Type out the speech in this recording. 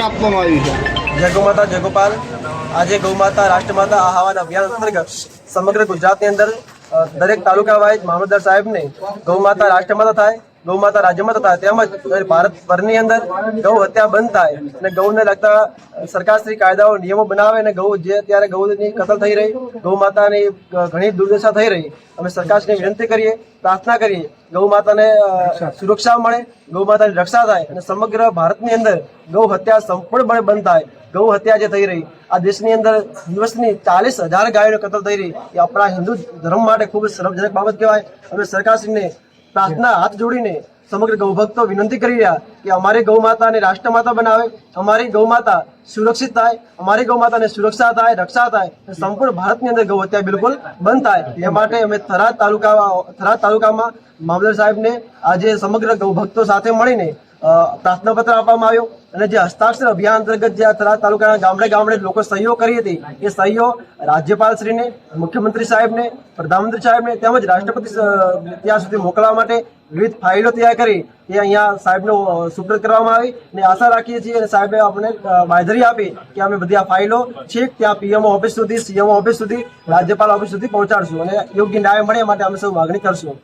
આપવામાં આવ્યું છે? જય ગૌ માતા જય ગોપાલ। આજે ગૌ માતા રાષ્ટ્રમાતા આહવાન અભિયાન અંતર્ગત સમગ્ર ગુજરાતની અંદર દરેક તાલુકા વાઇઝ મામલતદાર સાહેબને ગૌ માતા રાષ્ટ્રમાતા થાય, ગૌ માતા રાજ્યમાતા થાય, તેમજ ભારતભરની અંદર ગૌ હત્યા બંધ થાય અને ગૌને લગતા સરકારશ્રી કાયદાઓ નિયમો બનાવે અને ગૌ જે અત્યારે ગૌની કતલ થઈ રહી, ગૌ માતાની ઘણી દુર્દશા થઈ રહી, અમે સરકારશ્રીને વિનંતી કરીએ, પ્રાર્થના કરીએ ગૌ માતાને સુરક્ષા મળે, ગૌ માતાની રક્ષા થાય અને સમગ્ર ભારતની અંદર ગૌ હત્યા સંપૂર્ણપણે બંધ થાય। ગૌ હત્યા જે થઈ રહી આ દેશની અંદર દિવસની 40,000 ગાયોનો કતલ થઈ રહી એ આપણા હિન્દુ ધર્મ માટે ખૂબ જ શરમજનક બાબત કહેવાય। અમે સરકારશ્રીને પ્રાર્થના હાથ જોડીને સમગ્ર ગૌ ભક્તો વિનંતી કરી રહ્યા કે અમારી ગૌ માતાને રાષ્ટ્રમાતા બનાવે, અમારી ગૌ માતા સુરક્ષિત થાય, અમારી ગૌ માતાને સુરક્ષા થાય, રક્ષા થાય, સંપૂર્ણ ભારતની અંદર ગૌ હત્યા બિલકુલ બંધ થાય એ માટે અમે થરાદ તાલુકામાં મામલતદાર સાહેબને આજે સમગ્ર ગૌ ભક્તો સાથે મળીને પ્રાર્થના પત્ર આપવામાં આવ્યો અને જે હસ્તાક્ષર અભિયાન અંતર્ગત જે થરાદ તાલુકાના ગામડે ગામડે લોકો સહીઓ કરી હતી એ સહીઓ રાજ્યપાલશ્રીને, મુખ્યમંત્રી સાહેબને, પ્રધાનમંત્રી સાહેબને તેમજ રાષ્ટ્રપતિ ત્યાં સુધી મોકલવા માટે વિવિધ ફાઇલો તૈયાર કરી એ અહીંયા સાહેબનો સુપ્રત કરવામાં આવી અને આશા રાખીએ છીએ અને સાહેબે આપણે બાંયધરી આપી કે અમે બધી આ ફાઇલો છેક ત્યાં પીએમઓ ઓફિસ સુધી, સીએમઓ ઓફિસ સુધી, રાજ્યપાલ ઓફિસ સુધી પહોંચાડશું અને યોગ્ય ન્યાય મળે એ માટે અમે સૌ માગણી કરશું।